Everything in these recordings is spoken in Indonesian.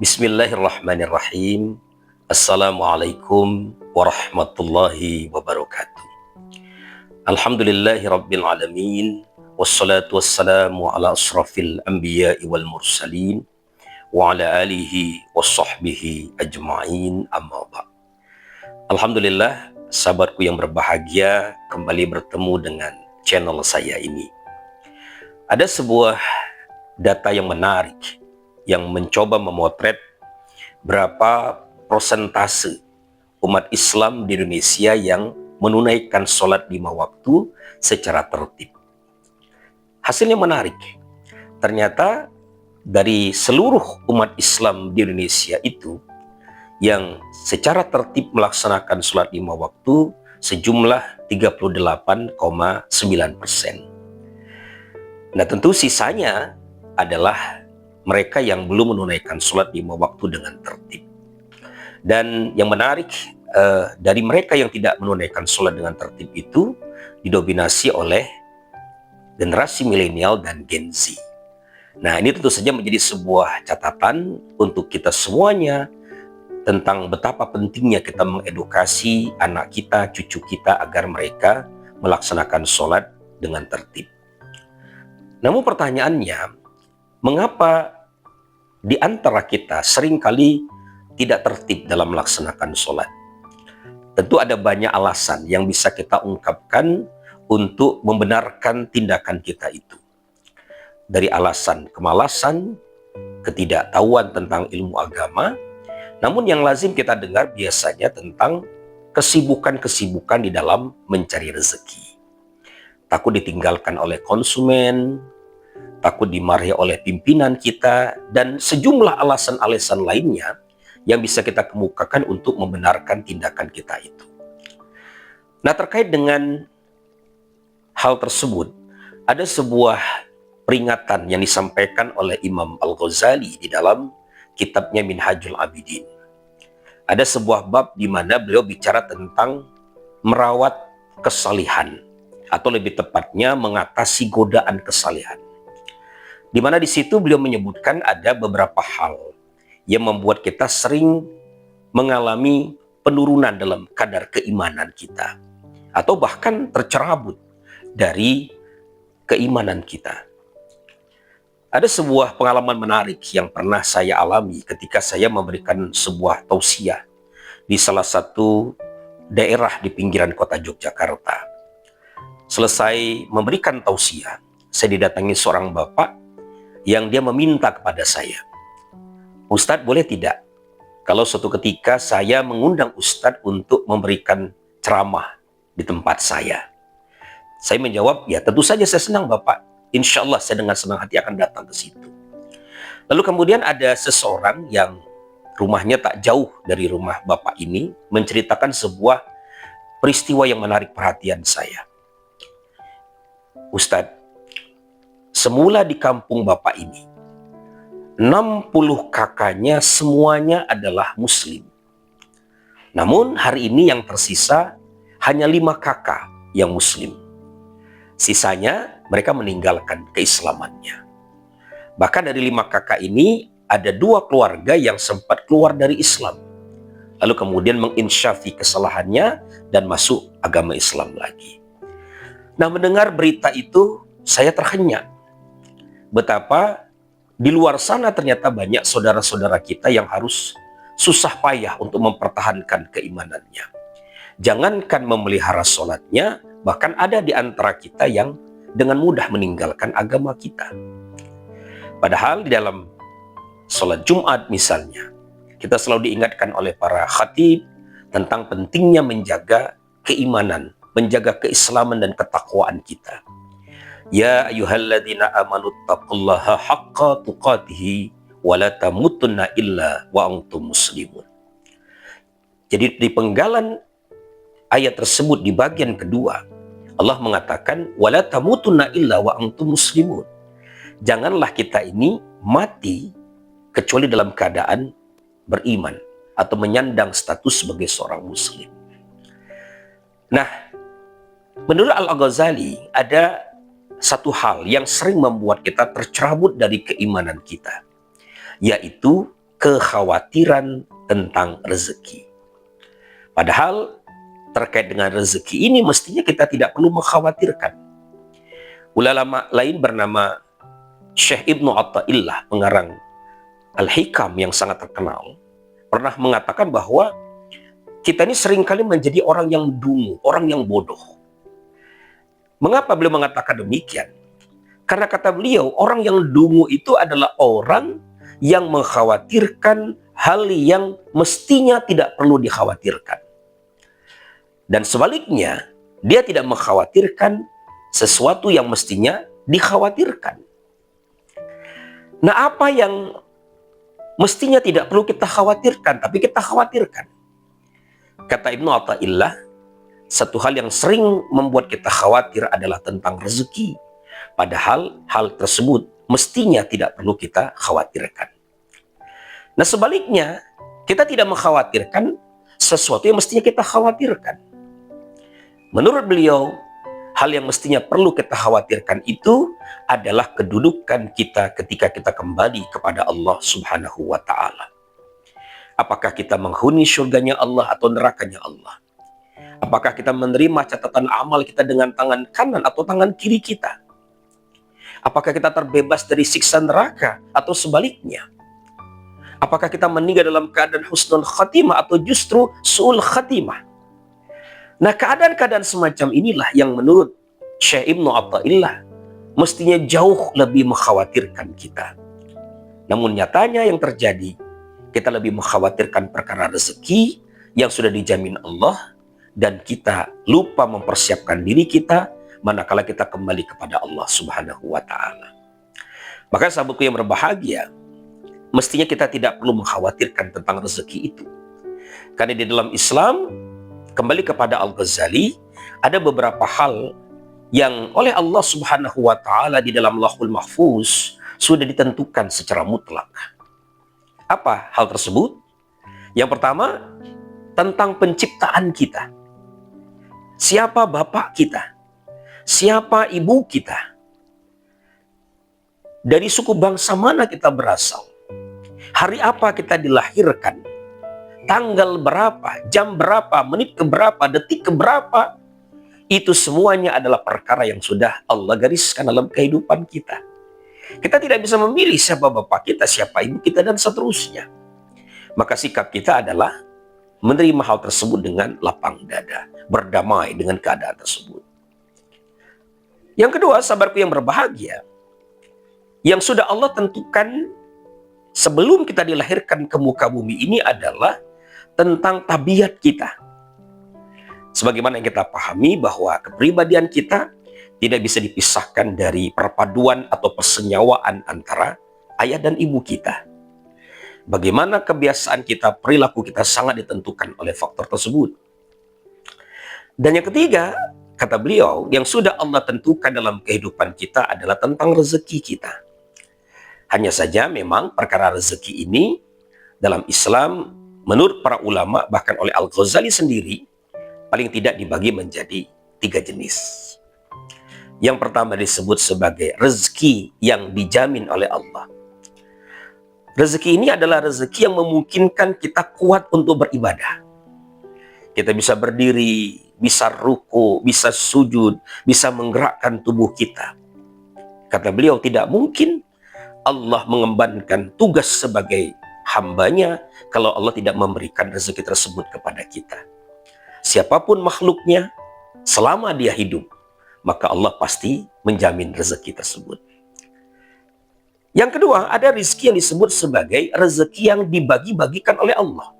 Bismillahirrahmanirrahim. Assalamualaikum warahmatullahi wabarakatuh. Alhamdulillahi rabbil alamin. Wassalatu wassalamu ala asrafil anbiya'i wal mursalin wa ala alihi wa sahbihi ajma'in, amma ba'd. Alhamdulillah, sahabatku yang berbahagia, kembali bertemu dengan channel saya ini. Ada sebuah data yang menarik yang mencoba memotret berapa persentase umat Islam di Indonesia yang menunaikan sholat 5 waktu secara tertib. Hasilnya menarik. Ternyata dari seluruh umat Islam di Indonesia itu yang secara tertib melaksanakan sholat 5 waktu sejumlah 38,9%. Nah, tentu sisanya adalah mereka yang belum menunaikan sholat 5 waktu dengan tertib. Dan yang menarik, dari mereka yang tidak menunaikan sholat dengan tertib itu didominasi oleh generasi milenial dan Gen Z. Nah, ini tentu saja menjadi sebuah catatan untuk kita semuanya tentang betapa pentingnya kita mengedukasi anak kita, cucu kita agar mereka melaksanakan sholat dengan tertib. Namun pertanyaannya, mengapa di antara kita seringkali tidak tertib dalam melaksanakan sholat? Tentu ada banyak alasan yang bisa kita ungkapkan untuk membenarkan tindakan kita itu. Dari alasan kemalasan, ketidaktahuan tentang ilmu agama, namun yang lazim kita dengar biasanya tentang kesibukan-kesibukan di dalam mencari rezeki. Takut ditinggalkan oleh konsumen, takut dimarahi oleh pimpinan kita, dan sejumlah alasan-alasan lainnya yang bisa kita kemukakan untuk membenarkan tindakan kita itu. Nah, terkait dengan hal tersebut, ada sebuah peringatan yang disampaikan oleh Imam Al-Ghazali di dalam kitabnya Minhajul Abidin. Ada sebuah bab di mana beliau bicara tentang merawat kesalihan, atau lebih tepatnya mengatasi godaan kesalihan. Di mana di situ beliau menyebutkan ada beberapa hal yang membuat kita sering mengalami penurunan dalam kadar keimanan kita, atau bahkan tercerabut dari keimanan kita. Ada sebuah pengalaman menarik yang pernah saya alami ketika saya memberikan sebuah tausiah di salah satu daerah di pinggiran kota Yogyakarta. Selesai memberikan tausiah, saya didatangi seorang bapak yang dia meminta kepada saya, "Ustadz, boleh tidak kalau suatu ketika saya mengundang Ustadz untuk memberikan ceramah di tempat saya?" Saya menjawab, "Ya, tentu saja saya senang Bapak. Insya Allah saya dengan senang hati akan datang ke situ." Lalu kemudian ada seseorang yang rumahnya tak jauh dari rumah Bapak ini menceritakan sebuah peristiwa yang menarik perhatian saya. "Ustadz, semula di kampung Bapak ini, 60 kakaknya semuanya adalah Muslim. Namun hari ini yang tersisa hanya 5 kakak yang Muslim. Sisanya mereka meninggalkan keislamannya. Bahkan dari 5 kakak ini ada 2 keluarga yang sempat keluar dari Islam, lalu kemudian menginsyafi kesalahannya dan masuk agama Islam lagi." Nah, mendengar berita itu saya terhenyak. Betapa di luar sana ternyata banyak saudara-saudara kita yang harus susah payah untuk mempertahankan keimanannya. Jangankan memelihara sholatnya, bahkan ada di antara kita yang dengan mudah meninggalkan agama kita. Padahal di dalam sholat Jumat misalnya, kita selalu diingatkan oleh para khatib tentang pentingnya menjaga keimanan, menjaga keislaman dan ketakwaan kita. "Ya ayyuhalladzina amanu taqullaha haqqa tuqatih wa la tamutunna illa wa antum muslimun." Jadi di penggalan ayat tersebut di bagian kedua, Allah mengatakan wa la tamutunna illa wa antum muslimun. Janganlah kita ini mati kecuali dalam keadaan beriman atau menyandang status sebagai seorang muslim. Nah, menurut Al-Ghazali ada satu hal yang sering membuat kita tercerabut dari keimanan kita, yaitu kekhawatiran tentang rezeki. Padahal terkait dengan rezeki ini mestinya kita tidak perlu mengkhawatirkan. Ulama lain bernama Syekh Ibnu Athaillah, pengarang Al-Hikam yang sangat terkenal, pernah mengatakan bahwa kita ini seringkali menjadi orang yang dungu, orang yang bodoh. Mengapa beliau mengatakan demikian? Karena kata beliau, orang yang dungu itu adalah orang yang mengkhawatirkan hal yang mestinya tidak perlu dikhawatirkan. Dan sebaliknya, dia tidak mengkhawatirkan sesuatu yang mestinya dikhawatirkan. Nah, apa yang mestinya tidak perlu kita khawatirkan, tapi kita khawatirkan? Kata Ibnu Athaillah, satu hal yang sering membuat kita khawatir adalah tentang rezeki. Padahal hal tersebut mestinya tidak perlu kita khawatirkan. Nah, sebaliknya, kita tidak mengkhawatirkan sesuatu yang mestinya kita khawatirkan. Menurut beliau, hal yang mestinya perlu kita khawatirkan itu adalah kedudukan kita ketika kita kembali kepada Allah Subhanahu wa Ta'ala. Apakah kita menghuni surganya Allah atau nerakanya Allah? Apakah kita menerima catatan amal kita dengan tangan kanan atau tangan kiri kita? Apakah kita terbebas dari siksa neraka atau sebaliknya? Apakah kita meninggal dalam keadaan husnul khatimah atau justru su'ul khatimah? Nah, keadaan-keadaan semacam inilah yang menurut Syekh Ibnu Athaillah mestinya jauh lebih mengkhawatirkan kita. Namun nyatanya yang terjadi, kita lebih mengkhawatirkan perkara rezeki yang sudah dijamin Allah, dan kita lupa mempersiapkan diri kita manakala kita kembali kepada Allah Subhanahu wa Ta'ala. Maka sahabatku yang berbahagia, mestinya kita tidak perlu mengkhawatirkan tentang rezeki itu. Karena di dalam Islam, kembali kepada Al-Ghazali, ada beberapa hal yang oleh Allah Subhanahu wa Ta'ala di dalam Lauhul Mahfuz sudah ditentukan secara mutlak. Apa hal tersebut? Yang pertama, tentang penciptaan kita. Siapa bapak kita? Siapa ibu kita? Dari suku bangsa mana kita berasal? Hari apa kita dilahirkan? Tanggal berapa, jam berapa, menit keberapa, detik keberapa, itu semuanya adalah perkara yang sudah Allah gariskan dalam kehidupan kita. Kita tidak bisa memilih siapa bapak kita, siapa ibu kita, dan seterusnya. Maka sikap kita adalah menerima hal tersebut dengan lapang dada, berdamai dengan keadaan tersebut. Yang kedua, sahabatku yang berbahagia, yang sudah Allah tentukan sebelum kita dilahirkan ke muka bumi ini adalah tentang tabiat kita. Sebagaimana yang kita pahami bahwa kepribadian kita tidak bisa dipisahkan dari perpaduan atau persenyawaan antara ayah dan ibu kita. Bagaimana kebiasaan kita, perilaku kita sangat ditentukan oleh faktor tersebut. Dan yang ketiga, kata beliau, yang sudah Allah tentukan dalam kehidupan kita adalah tentang rezeki kita. Hanya saja memang perkara rezeki ini dalam Islam, menurut para ulama, bahkan oleh Al-Ghazali sendiri, paling tidak dibagi menjadi 3 jenis. Yang pertama disebut sebagai rezeki yang dijamin oleh Allah. Rezeki ini adalah rezeki yang memungkinkan kita kuat untuk beribadah. Kita bisa berdiri, bisa ruku, bisa sujud, bisa menggerakkan tubuh kita. Kata beliau, tidak mungkin Allah mengembankan tugas sebagai hambanya kalau Allah tidak memberikan rezeki tersebut kepada kita. Siapapun makhluknya, selama dia hidup, maka Allah pasti menjamin rezeki tersebut. Yang kedua, ada rezeki yang disebut sebagai rezeki yang dibagi-bagikan oleh Allah.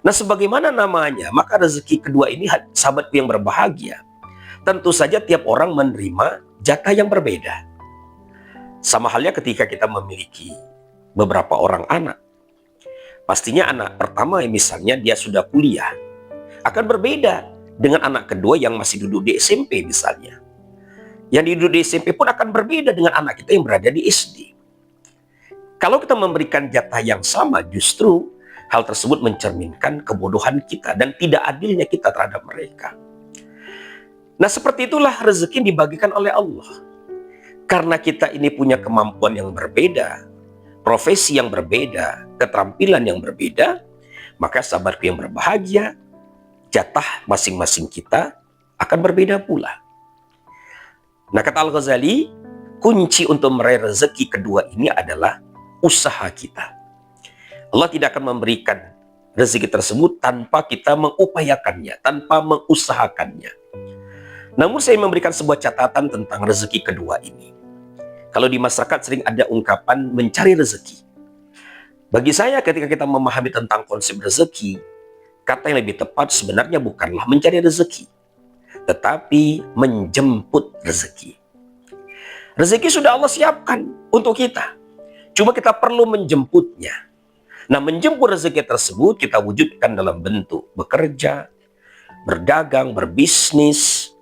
Nah, sebagaimana namanya, maka rezeki kedua ini, sahabatku yang berbahagia, tentu saja tiap orang menerima jatah yang berbeda. Sama halnya ketika kita memiliki beberapa orang anak. Pastinya anak pertama misalnya dia sudah kuliah, akan berbeda dengan anak kedua yang masih duduk di SMP misalnya. Yang duduk di SMP pun akan berbeda dengan anak kita yang berada di SD. Kalau kita memberikan jatah yang sama, justru hal tersebut mencerminkan kebodohan kita dan tidak adilnya kita terhadap mereka. Nah, seperti itulah rezeki yang dibagikan oleh Allah. Karena kita ini punya kemampuan yang berbeda, profesi yang berbeda, keterampilan yang berbeda, maka sahabatku yang berbahagia, jatah masing-masing kita akan berbeda pula. Nah, kata Al-Ghazali, kunci untuk meraih rezeki kedua ini adalah usaha kita. Allah tidak akan memberikan rezeki tersebut tanpa kita mengupayakannya, tanpa mengusahakannya. Namun saya memberikan sebuah catatan tentang rezeki kedua ini. Kalau di masyarakat sering ada ungkapan mencari rezeki. Bagi saya ketika kita memahami tentang konsep rezeki, kata yang lebih tepat sebenarnya bukanlah mencari rezeki, tetapi menjemput rezeki. Rezeki sudah Allah siapkan untuk kita. Cuma kita perlu menjemputnya. Nah, menjemput rezeki tersebut kita wujudkan dalam bentuk bekerja, berdagang, berbisnis,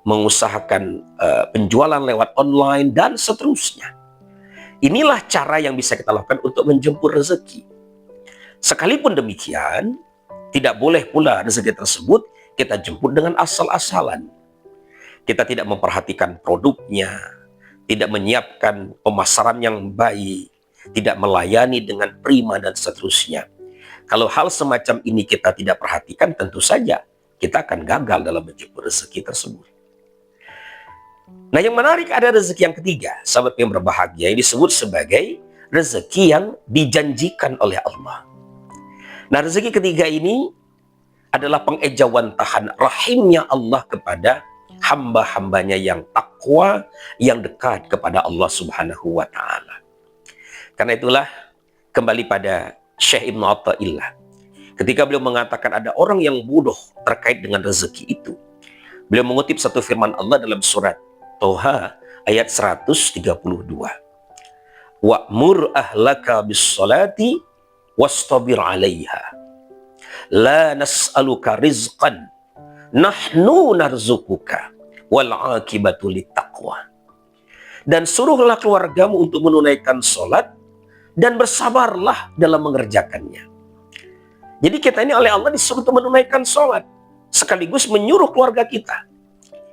mengusahakan penjualan lewat online, dan seterusnya. Inilah cara yang bisa kita lakukan untuk menjemput rezeki. Sekalipun demikian, tidak boleh pula rezeki tersebut kita jemput dengan asal-asalan. Kita tidak memperhatikan produknya, tidak menyiapkan pemasaran yang baik, tidak melayani dengan prima, dan seterusnya. Kalau hal semacam ini kita tidak perhatikan, tentu saja kita akan gagal dalam menjemput rezeki tersebut. Nah, yang menarik ada rezeki yang ketiga, sahabat yang berbahagia, yang disebut sebagai rezeki yang dijanjikan oleh Allah. Nah, rezeki ketiga ini adalah pengejawantahan rahimnya Allah kepada hamba-hambanya yang takwa, yang dekat kepada Allah Subhanahu wa Ta'ala. Karena itulah, kembali pada Syekh Ibnu Athaillah, ketika beliau mengatakan ada orang yang bodoh terkait dengan rezeki itu, beliau mengutip satu firman Allah dalam surat Toha ayat 132. Wa'mur ahlaka bis-salati wastabir 'alaiha. La nas'aluka rizqan, nahnu narzukuka wal 'aqibatu littaqwa. Dan suruhlah keluargamu untuk menunaikan salat dan bersabarlah dalam mengerjakannya. Jadi kita ini oleh Allah disuruh untuk menunaikan salat, sekaligus menyuruh keluarga kita,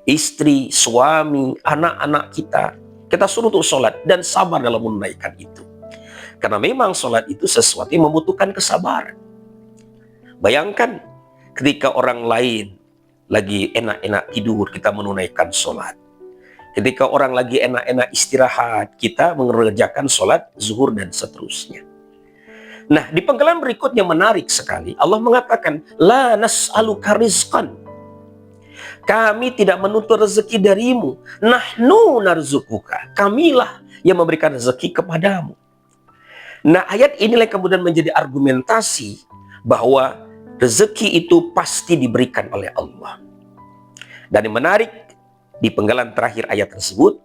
istri, suami, anak-anak kita suruh untuk sholat dan sabar dalam menunaikan itu. Karena memang sholat itu sesuatu yang membutuhkan kesabaran. Bayangkan ketika orang lain lagi enak-enak tidur, kita menunaikan sholat. Ketika orang lagi enak-enak istirahat, kita mengerjakan sholat zuhur dan seterusnya. Nah, di penggalan berikutnya menarik sekali. Allah mengatakan, La nas'aluka rizqan. Kami tidak menuntut rezeki darimu. Nahnu narzukuka. Kamilah yang memberikan rezeki kepadamu. Nah, ayat inilah kemudian menjadi argumentasi bahwa rezeki itu pasti diberikan oleh Allah. Dan yang menarik, di penggalan terakhir ayat tersebut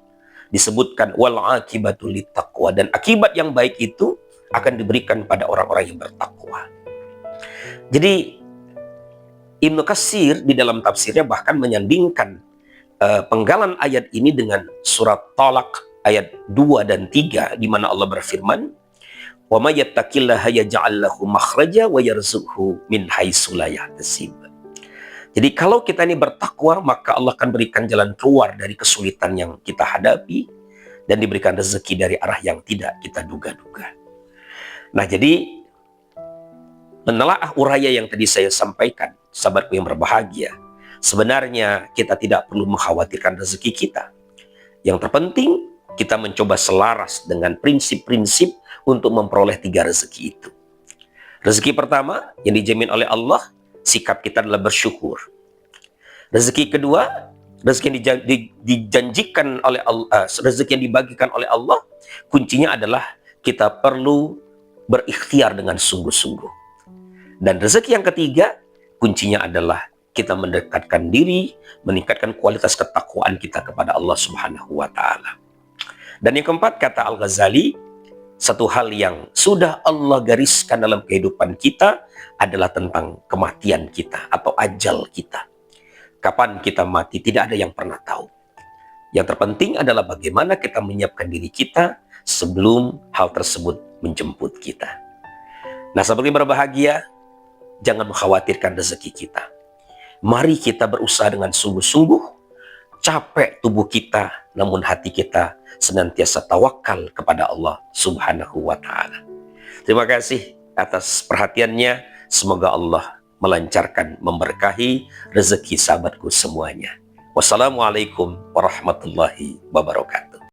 disebutkan wal aqibatu littaqwa, dan akibat yang baik itu akan diberikan pada orang-orang yang bertakwa. Jadi Ibnu Katsir di dalam tafsirnya bahkan menyandingkan penggalan ayat ini dengan surat Talaq ayat 2 dan 3 di mana Allah berfirman, "Wa may yattaqillaha yaj'al lahu makhraja wa yarzuqhu min haitsu la yahtasib." Jadi kalau kita ini bertakwa, maka Allah akan berikan jalan keluar dari kesulitan yang kita hadapi dan diberikan rezeki dari arah yang tidak kita duga-duga. Nah, jadi menelaah uraya yang tadi saya sampaikan, sahabatku yang berbahagia, sebenarnya kita tidak perlu mengkhawatirkan rezeki kita. Yang terpenting, kita mencoba selaras dengan prinsip-prinsip untuk memperoleh 3 rezeki itu. Rezeki pertama yang dijamin oleh Allah, sikap kita adalah bersyukur. Rezeki kedua, rezeki yang dijanjikan oleh Allah, rezeki yang dibagikan oleh Allah, kuncinya adalah kita perlu berikhtiar dengan sungguh-sungguh. Dan rezeki yang ketiga, kuncinya adalah kita mendekatkan diri, meningkatkan kualitas ketakwaan kita kepada Allah Subhanahu wa Ta'ala. Dan yang keempat, kata Al-Ghazali, satu hal yang sudah Allah gariskan dalam kehidupan kita adalah tentang kematian kita atau ajal kita. Kapan kita mati tidak ada yang pernah tahu. Yang terpenting adalah bagaimana kita menyiapkan diri kita sebelum hal tersebut menjemput kita. Nah, seperti berbahagia, jangan mengkhawatirkan rezeki kita. Mari kita berusaha dengan sungguh-sungguh, capek tubuh kita, namun hati kita senantiasa tawakal kepada Allah Subhanahu wa Ta'ala. Terima kasih atas perhatiannya. Semoga Allah melancarkan, memberkahi rezeki sahabatku semuanya. Wassalamualaikum warahmatullahi wabarakatuh.